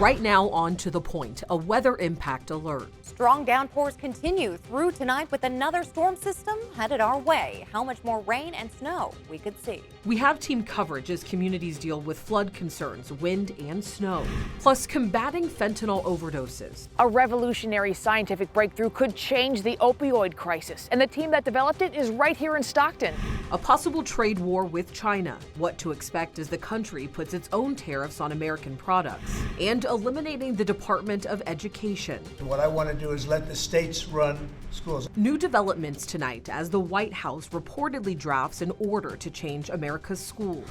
Right now, on to the point, a weather impact alert. Strong downpours continue through tonight with another storm system headed our way. How much more rain and snow we could see. We have team coverage as communities deal with flood concerns, wind and snow, plus combating fentanyl overdoses. A revolutionary scientific breakthrough could change the opioid crisis, and the team that developed it is right here in Stockton. A possible trade war with China, what to expect as the country puts its own tariffs on American products, and eliminating the Department of Education. What I want to do is let the states run schools. New developments tonight as the White House reportedly drafts an order to change America's schools.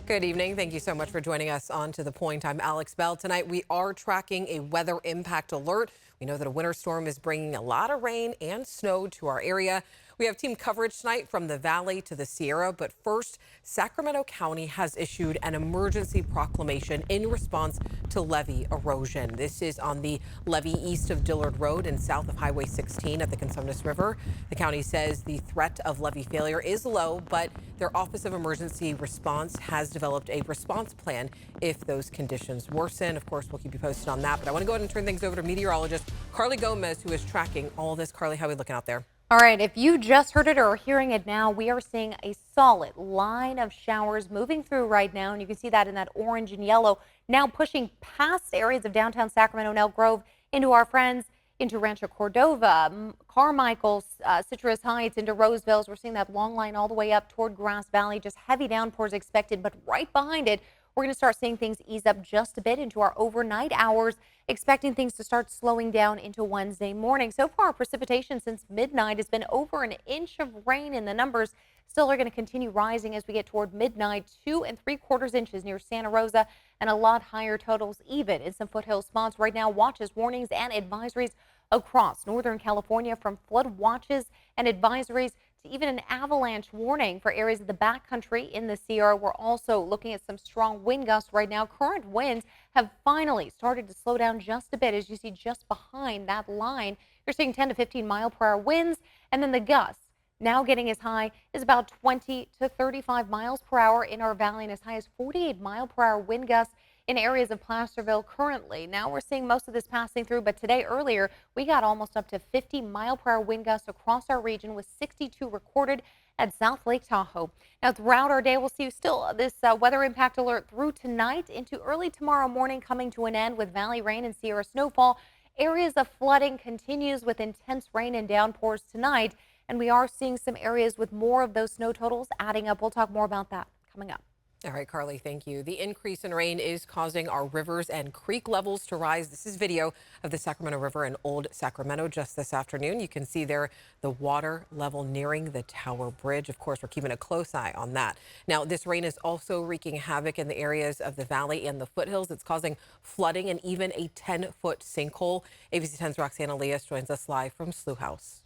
Good evening. Thank you so much for joining us on To The Point. I'm Alex Bell. Tonight, we are tracking a weather impact alert. We know that a winter storm is bringing a lot of rain and snow to our area. We have team coverage tonight from the Valley to the Sierra. But first, Sacramento County has issued an emergency proclamation in response to levee erosion. This is on the levee east of Dillard Road and south of Highway 16 at the Cosumnes River. The county says the threat of levee failure is low, but their Office of Emergency Response has developed a response plan if those conditions worsen. Of course, we'll keep you posted on that. But I want to go ahead and turn things over to meteorologist Carly Gomez, who is tracking all this. Carly, how are we looking out there? All right, if you just heard it or are hearing it now, we are seeing a solid line of showers moving through right now. And you can see that in that orange and yellow, now pushing past areas of downtown Sacramento and Elk Grove into our friends, into Rancho Cordova, Carmichael, Citrus Heights, into Roseville. We're seeing that long line all the way up toward Grass Valley. Just heavy downpours expected, but right behind it, we're going to start seeing things ease up just a bit into our overnight hours, expecting things to start slowing down into Wednesday morning. So far, precipitation since midnight has been over an inch of rain, and the numbers still are going to continue rising as we get toward midnight. 2 3/4 inches near Santa Rosa, and a lot higher totals even in some foothill spots. Right now, watches, warnings, and advisories across Northern California, from flood watches and advisories to even an avalanche warning for areas of the backcountry in the Sierra. We're also looking at some strong wind gusts right now. Current winds have finally started to slow down just a bit. As you see just behind that line, you're seeing 10 to 15 mile per hour winds, and then the gusts now getting as high as about 20 to 35 miles per hour in our valley, and as high as 48 mile per hour wind gusts in areas of Placerville currently. Now we're seeing most of this passing through, but today earlier we got almost up to 50 mile per hour wind gusts across our region, with 62 recorded at South Lake Tahoe. Now throughout our day, we'll see still this weather impact alert through tonight into early tomorrow morning, coming to an end with valley rain and Sierra snowfall. Areas of flooding continues with intense rain and downpours tonight, and we are seeing some areas with more of those snow totals adding up. We'll talk more about that coming up. All right, Carly, thank you. The increase in rain is causing our rivers and creek levels to rise. This is video of the Sacramento River in Old Sacramento just this afternoon. You can see there the water level nearing the Tower Bridge. Of course, we're keeping a close eye on that. Now, this rain is also wreaking havoc in the areas of the valley and the foothills. It's causing flooding and even a 10-foot sinkhole. ABC 10's Roxanne Elias joins us live from Slough House.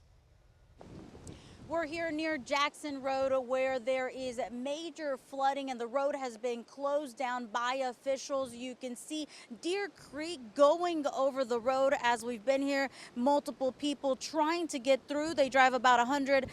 We're here near Jackson Road, where there is major flooding and the road has been closed down by officials. You can see Deer Creek going over the road as we've been here. Multiple people trying to get through. They drive about 100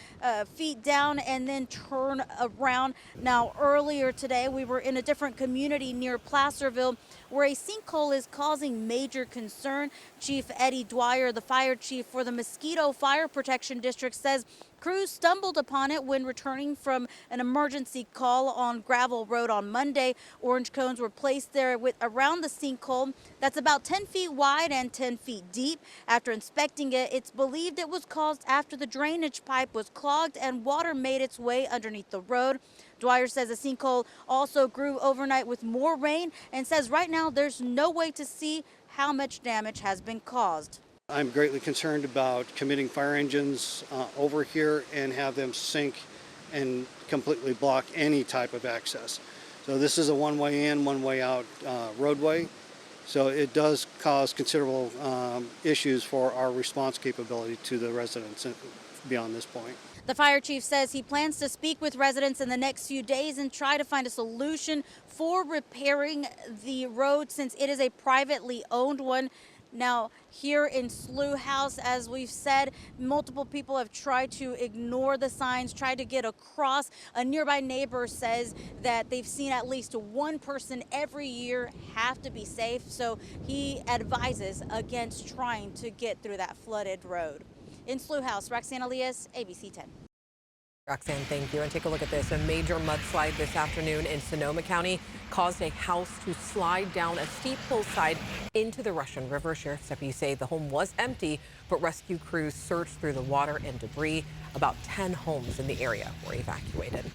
feet down and then turn around. Now, earlier today, we were in a different community near Placerville where a sinkhole is causing major concern. Chief Eddie Dwyer, the fire chief for the Mosquito Fire Protection District, says crews stumbled upon it when returning from an emergency call on Gravel Road on Monday. Orange cones were placed there around the sinkhole that's about 10 feet wide and 10 feet deep. After inspecting it, it's believed it was caused after the drainage pipe was clogged and water made its way underneath the road. Dwyer says the sinkhole also grew overnight with more rain and says right now there's no way to see how much damage has been caused. I'm greatly concerned about committing fire engines over here and have them sink and completely block any type of access. So this is a one-way in, one-way out roadway. So it does cause considerable issues for our response capability to the residents beyond this point. The fire chief says he plans to speak with residents in the next few days and try to find a solution for repairing the road since it is a privately owned one. Now, here in Slough House, as we've said, multiple people have tried to ignore the signs, tried to get across. A nearby neighbor says that they've seen at least one person every year have to be safe, so he advises against trying to get through that flooded road. In Slough House, Roxanne Elias, ABC 10. Roxanne, thank you. And take a look at this. A major mudslide this afternoon in Sonoma County caused a house to slide down a steep hillside into the Russian River. Sheriff's deputies say the home was empty, but rescue crews searched through the water and debris. About 10 homes in the area were evacuated.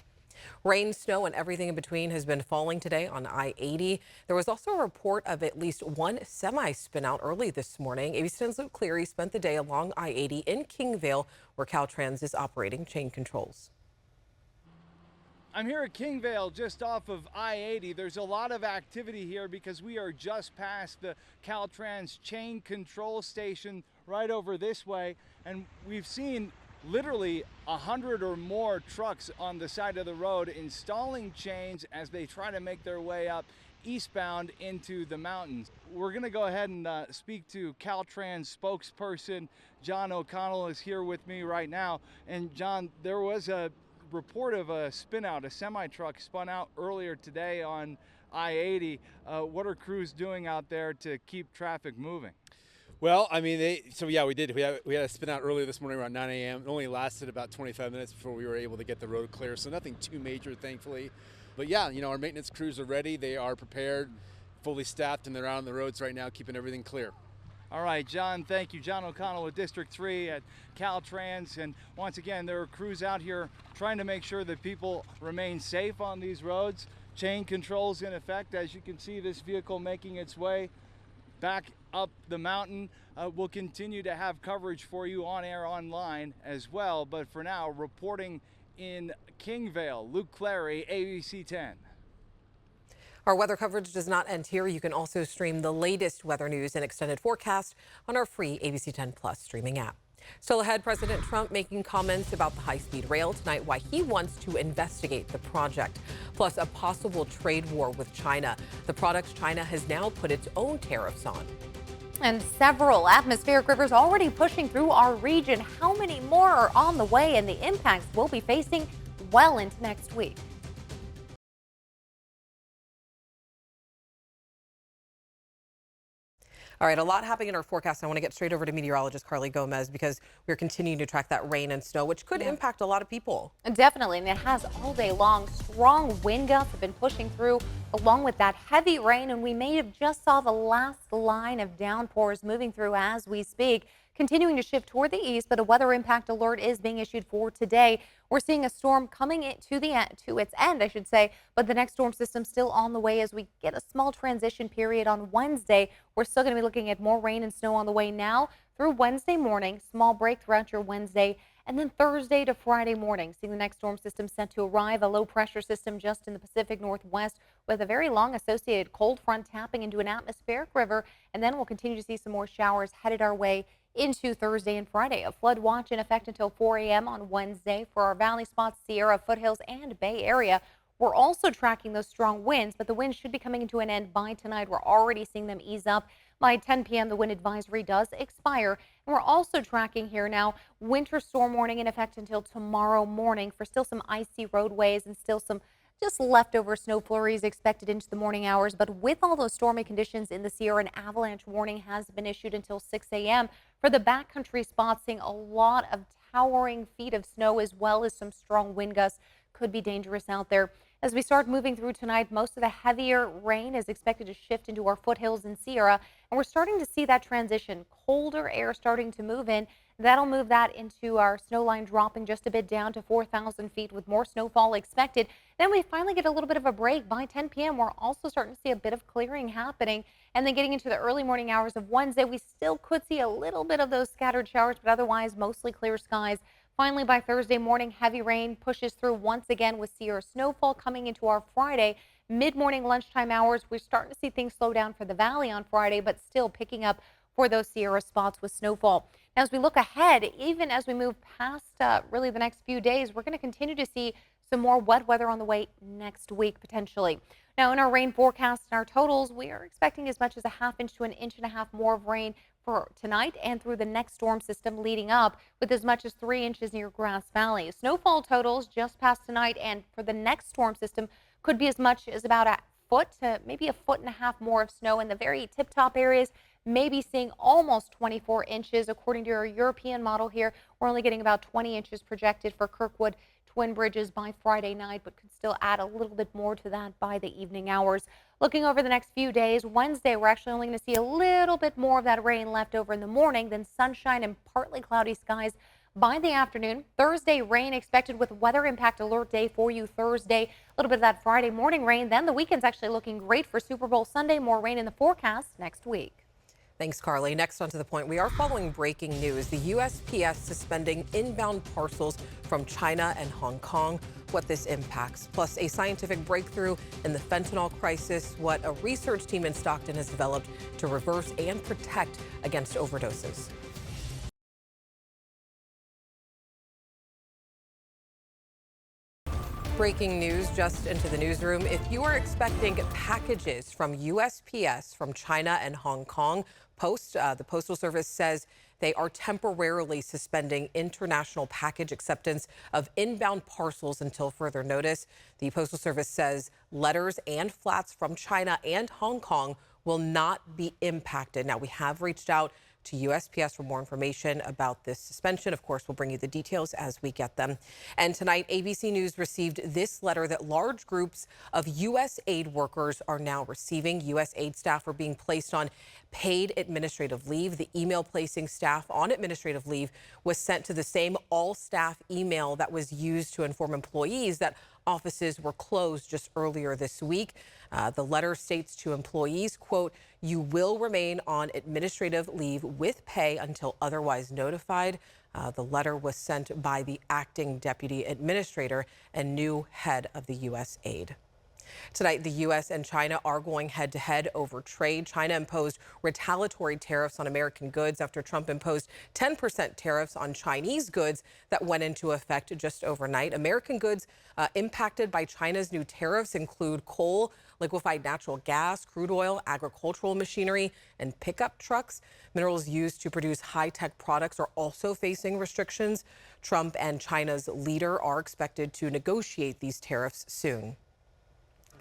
Rain, snow, and everything in between has been falling today on I-80. There was also a report of at least one semi spin out early this morning. ABC 10's Luke Cleary spent the day along I-80 in Kingvale, where Caltrans is operating chain controls. I'm here at Kingvale, just off of I-80. There's a lot of activity here because we are just past the Caltrans chain control station right over this way, and we've seen literally 100 or more trucks on the side of the road installing chains as they try to make their way up eastbound into the mountains. We're going to go ahead and speak to Caltrans spokesperson John O'Connell is here with me right now. And John, there was a report of a spin out, a semi truck spun out earlier today on I-80. What are crews doing out there to keep traffic moving? Well, I mean, we did. We had a spin out earlier this morning around 9 a.m. It only lasted about 25 minutes before we were able to get the road clear. So nothing too major, thankfully. But yeah, our maintenance crews are ready. They are prepared, fully staffed, and they're out on the roads right now, keeping everything clear. All right, John, thank you. John O'Connell with District 3 at Caltrans. And once again, there are crews out here trying to make sure that people remain safe on these roads. Chain controls in effect. As you can see, this vehicle making its way back up the mountain. We'll continue to have coverage for you on air, online as well. But for now, reporting in Kingvale, Luke Clary, ABC 10. Our weather coverage does not end here. You can also stream the latest weather news and extended forecast on our free ABC 10 Plus streaming app. Still ahead, President Trump making comments about the high-speed rail tonight, why he wants to investigate the project, plus a possible trade war with China, the products China has now put its own tariffs on. And several atmospheric rivers already pushing through our region. How many more are on the way, and the impacts we'll be facing well into next week? All right, a lot happening in our forecast. I want to get straight over to meteorologist Carly Gomez because we're continuing to track that rain and snow, which could impact a lot of people. Definitely, and it has all day long. Strong wind gusts have been pushing through along with that heavy rain, and we may have just saw the last line of downpours moving through as we speak. Continuing to shift toward the east, but a weather impact alert is being issued for today. We're seeing a storm coming to its end, I should say, but the next storm system still on the way as we get a small transition period on Wednesday. We're still going to be looking at more rain and snow on the way now through Wednesday morning, small break throughout your Wednesday, and then Thursday to Friday morning. Seeing the next storm system set to arrive, a low pressure system just in the Pacific Northwest with a very long associated cold front tapping into an atmospheric river, and then we'll continue to see some more showers headed our way into Thursday and Friday. A flood watch in effect until 4 a.m. on Wednesday for our valley spots, Sierra, foothills, and Bay Area. We're also tracking those strong winds, but the winds should be coming to an end by tonight. We're already seeing them ease up. By 10 p.m., the wind advisory does expire. And we're also tracking here now winter storm warning in effect until tomorrow morning for still some icy roadways and still some just leftover snow flurries expected into the morning hours. But with all those stormy conditions in the Sierra, an avalanche warning has been issued until 6 a.m. For the backcountry spots, seeing a lot of towering feet of snow as well as some strong wind gusts. Could be dangerous out there. As we start moving through tonight, most of the heavier rain is expected to shift into our foothills in Sierra, and we're starting to see that transition. Colder air starting to move in. That'll move that into our snow line, dropping just a bit down to 4,000 feet with more snowfall expected. Then we finally get a little bit of a break. By 10 p.m., we're also starting to see a bit of clearing happening. And then getting into the early morning hours of Wednesday, we still could see a little bit of those scattered showers, but otherwise mostly clear skies. Finally, by Thursday morning, heavy rain pushes through once again with Sierra snowfall coming into our Friday. Mid-morning lunchtime hours, we're starting to see things slow down for the valley on Friday, but still picking up for those Sierra spots with snowfall. Now, as we look ahead, even as we move past really the next few days, we're going to continue to see some more wet weather on the way next week, potentially. Now, in our rain forecast and our totals, we are expecting as much as a ½ inch to an1.5 inches more of rain for tonight and through the next storm system leading up, with as much as 3 inches near Grass Valley. Snowfall totals just past tonight and for the next storm system could be as much as about a foot to maybe a 1.5 feet more of snow in the very tip-top areas. Maybe seeing almost 24 inches. According to our European model here, we're only getting about 20 inches projected for Kirkwood, Twin Bridges by Friday night, but could still add a little bit more to that by the evening hours. Looking over the next few days, Wednesday, we're actually only going to see a little bit more of that rain left over in the morning, then sunshine and partly cloudy skies by the afternoon. Thursday, rain expected with weather impact alert day for you Thursday. A little bit of that Friday morning rain. Then the weekend's actually looking great for Super Bowl Sunday. More rain in the forecast next week. Thanks, Carly. Next on To the Point, we are following breaking news. The USPS suspending inbound parcels from China and Hong Kong, what this impacts, plus a scientific breakthrough in the fentanyl crisis, what a research team in Stockton has developed to reverse and protect against overdoses. Breaking news just into the newsroom. If you are expecting packages from USPS from China and Hong Kong, the Postal Service says they are temporarily suspending international package acceptance of inbound parcels until further notice. The Postal Service says letters and flats from China and Hong Kong will not be impacted. Now, we have reached out to USPS for more information about this suspension. Of course, we'll bring you the details as we get them. And tonight, ABC News received this letter that large groups of U.S. aid workers are now receiving. U.S. aid staff are being placed on paid administrative leave. The email placing staff on administrative leave was sent to the same all-staff email that was used to inform employees that offices were closed just earlier this week. The letter states to employees, quote, "You will remain on administrative leave with pay until otherwise notified." The letter was sent by the acting deputy administrator and new head of the U.S. aid. Tonight, the U.S. and China are going head-to-head over trade. China imposed retaliatory tariffs on American goods after Trump imposed 10% tariffs on Chinese goods that went into effect just overnight. American goods impacted by China's new tariffs include coal, liquefied natural gas, crude oil, agricultural machinery, and pickup trucks. Minerals used to produce high-tech products are also facing restrictions. Trump and China's leader are expected to negotiate these tariffs soon.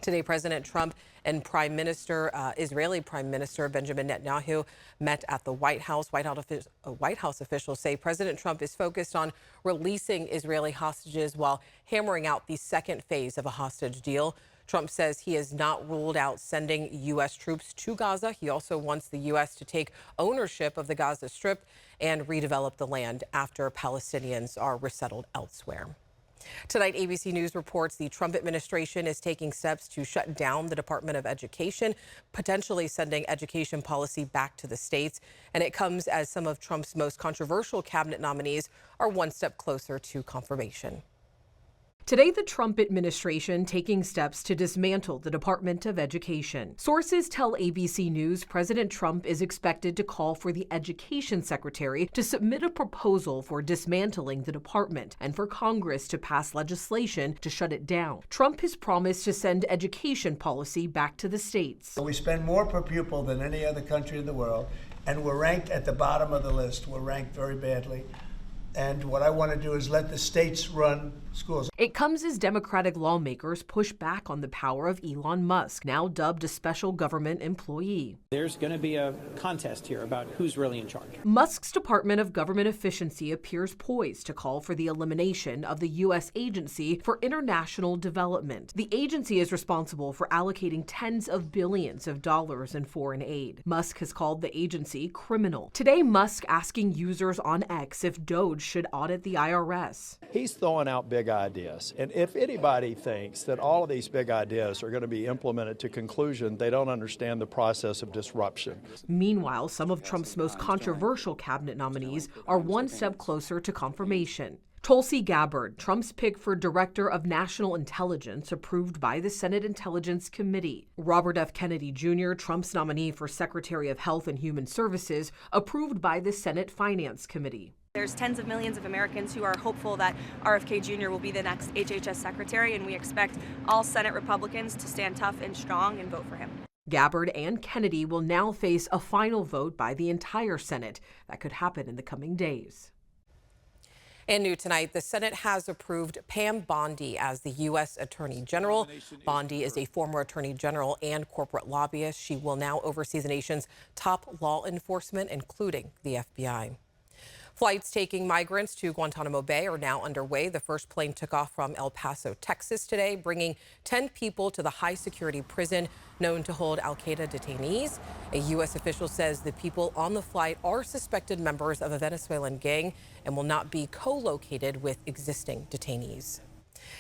Today, President Trump and Israeli Prime Minister Benjamin Netanyahu met at the White House. White House officials say President Trump is focused on releasing Israeli hostages while hammering out the second phase of a hostage deal. Trump says he has not ruled out sending U.S. troops to Gaza. He also wants the U.S. to take ownership of the Gaza Strip and redevelop the land after Palestinians are resettled elsewhere. Tonight, ABC News reports the Trump administration is taking steps to shut down the Department of Education, potentially sending education policy back to the states. And it comes as some of Trump's most controversial cabinet nominees are one step closer to confirmation. Today, the Trump administration taking steps to dismantle the Department of Education. Sources tell ABC News President Trump is expected to call for the Education Secretary to submit a proposal for dismantling the department and for Congress to pass legislation to shut it down. Trump has promised to send education policy back to the states. We spend more per pupil than any other country in the world, and we're ranked at the bottom of the list. We're ranked very badly. And what I want to do is let the states run schools. It comes as Democratic lawmakers push back on the power of Elon Musk, now dubbed a special government employee. There's going to be a contest here about who's really in charge. Musk's Department of Government Efficiency appears poised to call for the elimination of the U.S. Agency for International Development. The agency is responsible for allocating tens of billions of dollars in foreign aid. Musk has called the agency criminal. Today, Musk asking users on X if DOJ should audit the IRS. He's throwing out big ideas. And if anybody thinks that all of these big ideas are going to be implemented to conclusion, they don't understand the process of disruption. Meanwhile, some of Trump's most controversial cabinet nominees are one step closer to confirmation. Tulsi Gabbard, Trump's pick for Director of National Intelligence, approved by the Senate Intelligence Committee. Robert F. Kennedy Jr., Trump's nominee for Secretary of Health and Human Services, approved by the Senate Finance Committee. There's tens of millions of Americans who are hopeful that RFK Jr. will be the next HHS Secretary, and we expect all Senate Republicans to stand tough and strong and vote for him. Gabbard and Kennedy will now face a final vote by the entire Senate. That could happen in the coming days. And new tonight, the Senate has approved Pam Bondi as the U.S. Attorney General. Bondi is a former Attorney General and corporate lobbyist. She will now oversee the nation's top law enforcement, including the FBI. Flights taking migrants to Guantanamo Bay are now underway. The first plane took off from El Paso, Texas today, bringing 10 people to the high-security prison known to hold al-Qaeda detainees. A U.S. official says the people on the flight are suspected members of a Venezuelan gang and will not be co-located with existing detainees.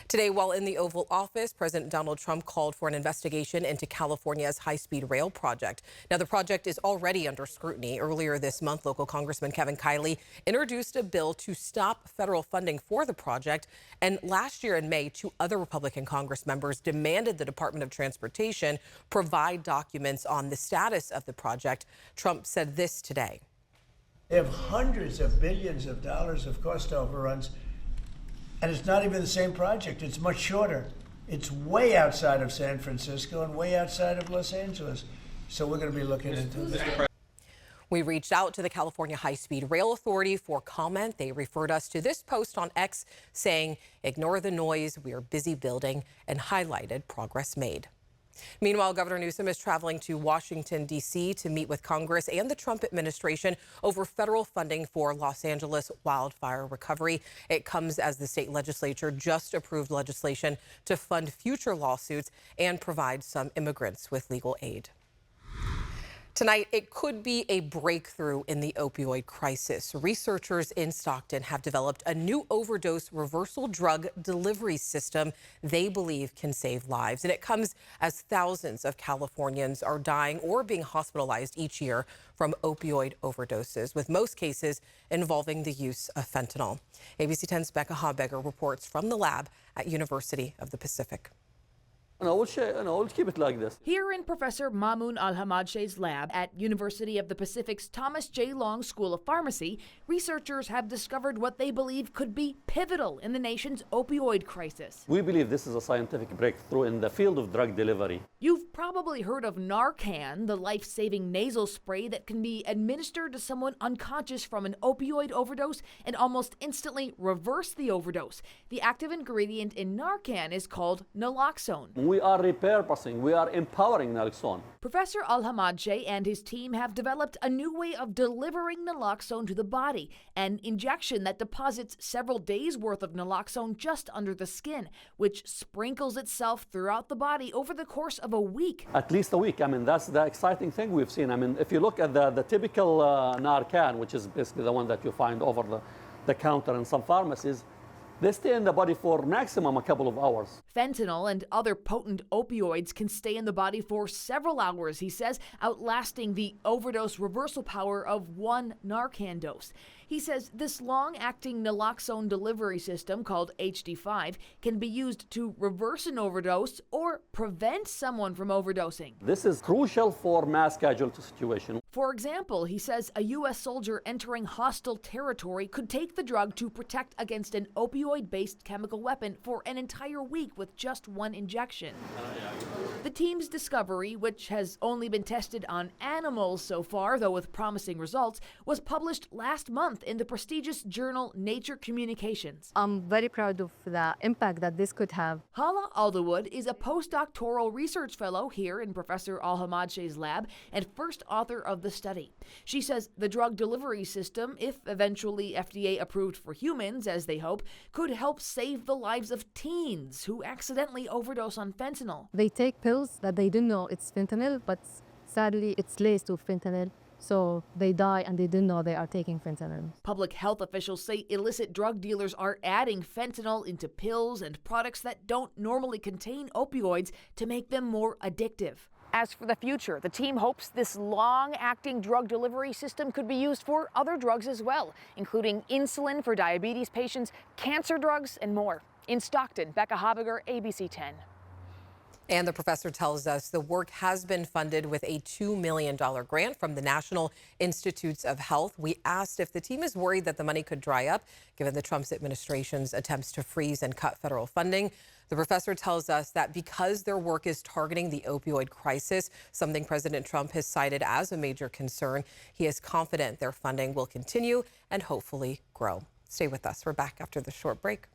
Today, while in the Oval Office, President Donald Trump called for an investigation into California's high-speed rail project. Now, the project is already under scrutiny. Earlier this month, local Congressman Kevin Kiley introduced a bill to stop federal funding for the project. And last year in May, 2 other Republican Congress members demanded the Department of Transportation provide documents on the status of the project. Trump said this today. They have hundreds of billions of dollars of cost overruns. And it's not even the same project. It's much shorter. It's way outside of San Francisco and way outside of Los Angeles. So we're going to be looking into this. We reached out to the California High-Speed Rail Authority for comment. They referred us to this post on X saying, "Ignore the noise. We are busy building," and highlighted progress made. Meanwhile, Governor Newsom is traveling to Washington, D.C. to meet with Congress and the Trump administration over federal funding for Los Angeles wildfire recovery. It comes as the state legislature just approved legislation to fund future lawsuits and provide some immigrants with legal aid. Tonight, it could be a breakthrough in the opioid crisis. Researchers in Stockton have developed a new overdose reversal drug delivery system they believe can save lives. And it comes as thousands of Californians are dying or being hospitalized each year from opioid overdoses, with most cases involving the use of fentanyl. ABC 10's Becca Habegger reports from the lab at University of the Pacific. We'll keep it like this. Here in Professor Mamoun Al-Hamadsheh's lab at University of the Pacific's Thomas J. Long School of Pharmacy, researchers have discovered what they believe could be pivotal in the nation's opioid crisis. We believe this is a scientific breakthrough in the field of drug delivery. You've probably heard of Narcan, the life-saving nasal spray that can be administered to someone unconscious from an opioid overdose and almost instantly reverse the overdose. The active ingredient in Narcan is called naloxone. We are repurposing, we are empowering naloxone. Professor Al-Hamadsheh and his team have developed a new way of delivering naloxone to the body, an injection that deposits several days' worth of naloxone just under the skin, which sprinkles itself throughout the body over the course of a week. At least a week. I mean, that's the exciting thing we've seen. I mean, if you look at the typical Narcan, which is basically the one that you find over the counter in some pharmacies, they stay in the body for maximum a couple of hours. Fentanyl and other potent opioids can stay in the body for several hours, he says, outlasting the overdose reversal power of one Narcan dose. He says this long-acting naloxone delivery system, called HD5, can be used to reverse an overdose or prevent someone from overdosing. This is crucial for mass casualty situation. For example, he says a U.S. soldier entering hostile territory could take the drug to protect against an opioid-based chemical weapon for an entire week with just one injection. The team's discovery, which has only been tested on animals so far, though with promising results, was published last month in the prestigious journal Nature Communications. I'm very proud of the impact that this could have. Hala Alderwood is a postdoctoral research fellow here in Professor Al-Hamadsheh's lab and first author of the study. She says the drug delivery system, if eventually FDA approved for humans, as they hope, could help save the lives of teens who accidentally overdose on fentanyl. They take pills that they don't know it's fentanyl, but sadly it's laced with fentanyl. So they die and they didn't know they are taking fentanyl. Public health officials say illicit drug dealers are adding fentanyl into pills and products that don't normally contain opioids to make them more addictive. As for the future, the team hopes this long-acting drug delivery system could be used for other drugs as well, including insulin for diabetes patients, cancer drugs, and more. In Stockton, Becca Habiger, ABC 10. And the professor tells us the work has been funded with a $2 million grant from the National Institutes of Health. We asked if the team is worried that the money could dry up, given the Trump administration's attempts to freeze and cut federal funding. The professor tells us that because their work is targeting the opioid crisis, something President Trump has cited as a major concern, he is confident their funding will continue and hopefully grow. Stay with us. We're back after the short break.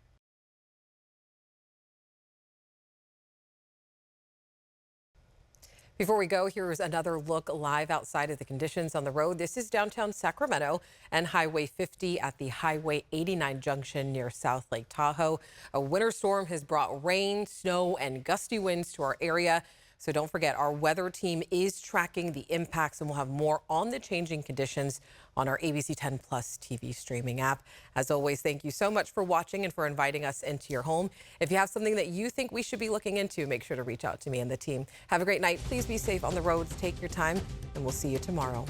Before we go, here's another look live outside of the conditions on the road. This is downtown Sacramento and Highway 50 at the Highway 89 junction near South Lake Tahoe. A winter storm has brought rain, snow, and gusty winds to our area. So don't forget, our weather team is tracking the impacts, and we'll have more on the changing conditions on our ABC 10 Plus TV streaming app. As always, thank you so much for watching and for inviting us into your home. If you have something that you think we should be looking into, make sure to reach out to me and the team. Have a great night. Please be safe on the roads. Take your time, and we'll see you tomorrow.